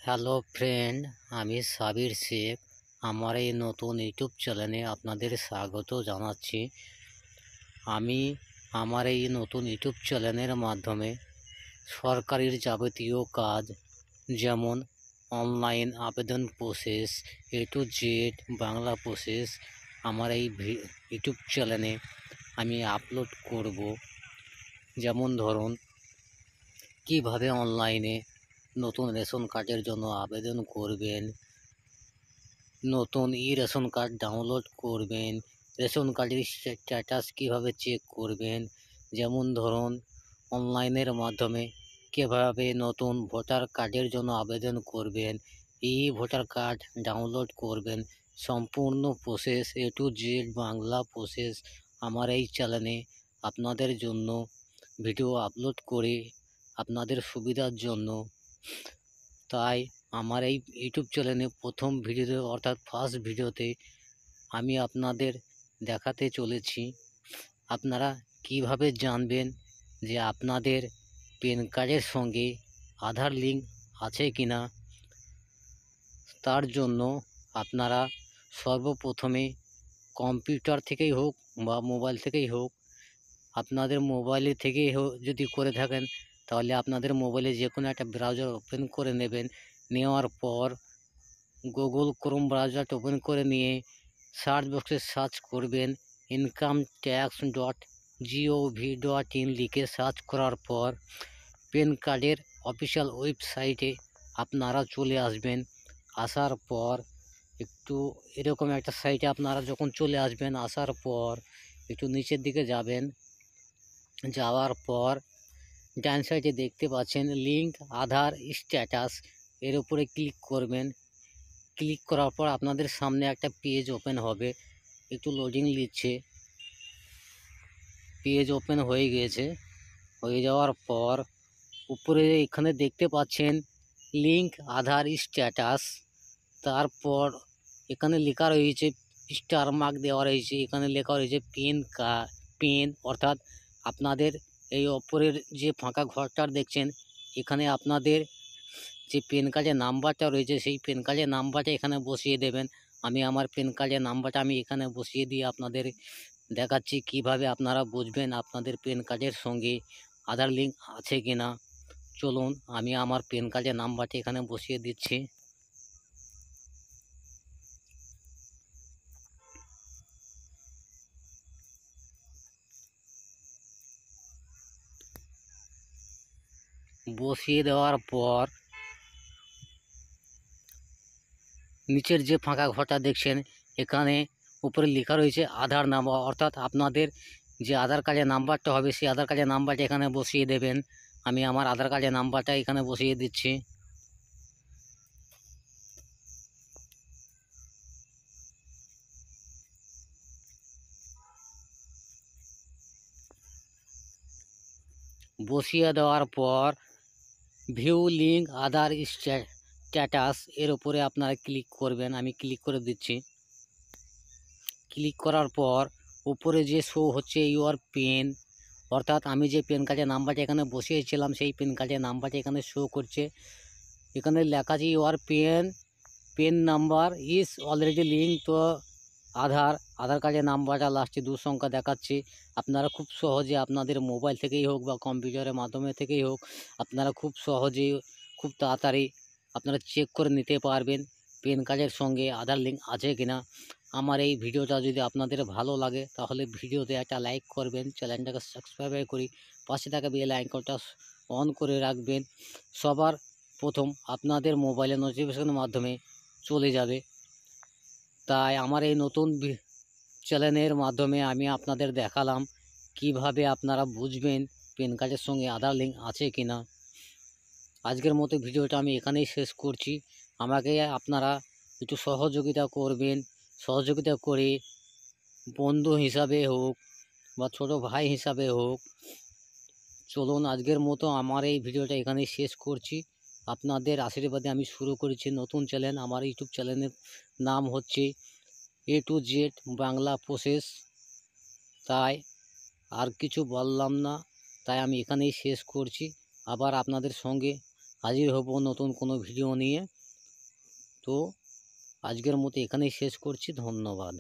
Hello friend, আমি সাবির শেখ। আমার এই নতুন ইউটিউব চ্যানেলে আপনাদের স্বাগত জানাচ্ছি। আমি আমার এই নতুন ইউটিউব চ্যানেলের মাধ্যমে সরকারির যাবতীয় কাজ, যেমন অনলাইন আবেদন process, A to Z Bangla process, আমার এই ইউটিউব চ্যানেলে আমি আপলোড করব। যেমন ধরুন, কিভাবে অনলাইনে নতুন রেশন কার্ডের জন্য আবেদন করবেন, নতুন রেশন কার্ড ডাউনলোড করবেন, রেশন কার্ডের স্ট্যাটাস কীভাবে চেক করবেন, যেমন ধরুন অনলাইনের মাধ্যমে কীভাবে নতুন ভোটার কার্ডের জন্য আবেদন করবেন, ভোটার কার্ড ডাউনলোড করবেন, সম্পূর্ণ process A to Z Bangla process আমার এই চ্যানেলে আপনাদের জন্য ভিডিও আপলোড করে আপনাদের সুবিধার জন্য। তাই আমার এই ইউটিউব চ্যানেলে প্রথম ভিডিওতে অর্থাৎ ফার্স্ট ভিডিওতে আমি আপনাদের দেখাতে চলেছি আপনারা কিভাবে জানবেন যে আপনাদের প্যান কার্ডের সঙ্গে আধার লিঙ্ক আছে কিনা। তার জন্য আপনারা সর্বপ্রথমে কম্পিউটার থেকেই হোক বা মোবাইল থেকেই হোক, আপনাদের মোবাইলে থেকেই যদি করে থাকেন তাহলে আপনাদের মোবাইলে যে কোনো একটা ব্রাউজার ওপেন করে নেবেন। নেওয়ার পর গুগল ক্রোম ব্রাউজারটা ওপেন করে নিয়ে সার্চ বক্সে সার্চ করবেন incometax.gov.in লিখে সার্চ করার পর প্যান কার্ডের অফিসিয়াল ওয়েবসাইটে আপনারা চলে আসবেন। আসার পর একটু এরকম একটা সাইটে আপনারা যখন চলে আসবেন, আসার পর একটু নিচের দিকে যাবেন। যাওয়ার পর ডান সাইডে দেখতে পাচ্ছেন লিঙ্ক আধার স্ট্যাটাস, এর উপরে ক্লিক করবেন। ক্লিক করার পর আপনাদের সামনে একটা পেজ ওপেন হবে, একটু লোডিং নিচ্ছে। পেজ ওপেন হয়ে গিয়েছে। হয়ে যাওয়ার পর উপরে এখানে দেখতে পাচ্ছেন লিঙ্ক আধার স্ট্যাটাস, তারপর এখানে লেখা রয়েছে স্টার মার্ক দেওয়া রয়েছে, এখানে লেখা রয়েছে পেন অর্থাৎ আপনাদের এই ওপরের যে ফাঁকা ঘরটা দেখছেন, এখানে আপনাদের যে প্যান কার্ডের নাম্বারটা রয়েছে সেই প্যান কার্ডের নাম্বারটা এখানে বসিয়ে দেবেন। আমি আমার প্যান কার্ডের নাম্বারটা আমি এখানে বসিয়ে দিয়ে আপনাদের দেখাচ্ছি কিভাবে আপনারা বুঝবেন আপনাদের প্যান কার্ডের সঙ্গে আধার লিঙ্ক আছে কিনা। চলুন আমি আমার প্যান কার্ডের নাম্বারটা এখানে বসিয়ে দিচ্ছি। বসিয়ে দেওয়ার পর নিচের যে ফাঁকা ঘরটা দেখছেন, এখানে উপরে লেখা রয়েছে আধার নাম্বার, অর্থাৎ আপনাদের যে আধার কার্ডের নাম্বারটা হবে সেই আধার কার্ডের নাম্বারটা এখানে বসিয়ে দেবেন। আমি আমার আধার কার্ডের নাম্বারটা এখানে বসিয়ে দিচ্ছি। বসিয়ে দেওয়ার পর ভিউ লিঙ্ক আধার স্ট্যাটাস এর উপরে আপনারা ক্লিক করবেন। আমি ক্লিক করে দিচ্ছি। ক্লিক করার পর উপরে যে শো হচ্ছে ইউর পেন, অর্থাৎ আমি যে প্যান কার্ডের নাম্বারটা এখানে বসিয়েছিলাম সেই প্যান কার্ডের নাম্বারটা এখানে শো করছে। এখানে লেখা আছে your PAN number is already link to Aadhaar কার্ডের নাম্বারটা লাস্টে 2 সংখ্যা দেখাচ্ছে। আপনারা খুব সহজে আপনাদের মোবাইল থেকেই হোক বা কম্পিউটারের মাধ্যমে থেকেই হোক, আপনারা খুব সহজেই খুব তাড়াতাড়ি আপনারা চেক করে নিতে পারবেন প্যান কার্ডের সঙ্গে আধার লিঙ্ক আছে কিনা। আমার এই ভিডিওটা যদি আপনাদের ভালো লাগে তাহলে ভিডিওতে একটা লাইক করবেন, চ্যানেলটাকে সাবস্ক্রাইব করি, পাশে থাকা বেল আইকনটা অন করে রাখবেন। সবার প্রথম আপনাদের মোবাইলে নোটিফিকেশনের মাধ্যমে চলে যাবে। তাই আমার এই নতুন চ্যানেলের মাধ্যমে আমি আপনাদের দেখালাম কিভাবে আপনারা বুঝবেন প্যান কার্ডের সঙ্গে আধার লিঙ্ক আছে কিনা। আজকের মতো ভিডিওটা আমি এখানেই শেষ করছি। আমাকে আপনারা একটু সহযোগিতা করবেন। সহযোগিতা করে বন্ধু হিসাবে হোক বা ছোট ভাই হিসাবে হোক, চলুন আজকের মতো আমার এই ভিডিওটা এখানেই শেষ করছি। আপনাদের আশীর্বাদে আমি শুরু করেছি নতুন চ্যানেল। আমার ইউটিউব চ্যানেলের নাম হচ্ছে A to Z Bangla process. তাই আর কিছু বললাম না, তাই আমি এখানেই শেষ করছি। আবার আপনাদের সঙ্গে হাজির হব নতুন কোনো ভিডিও নিয়ে। তো আজকের মতো এখানেই শেষ করছি, ধন্যবাদ।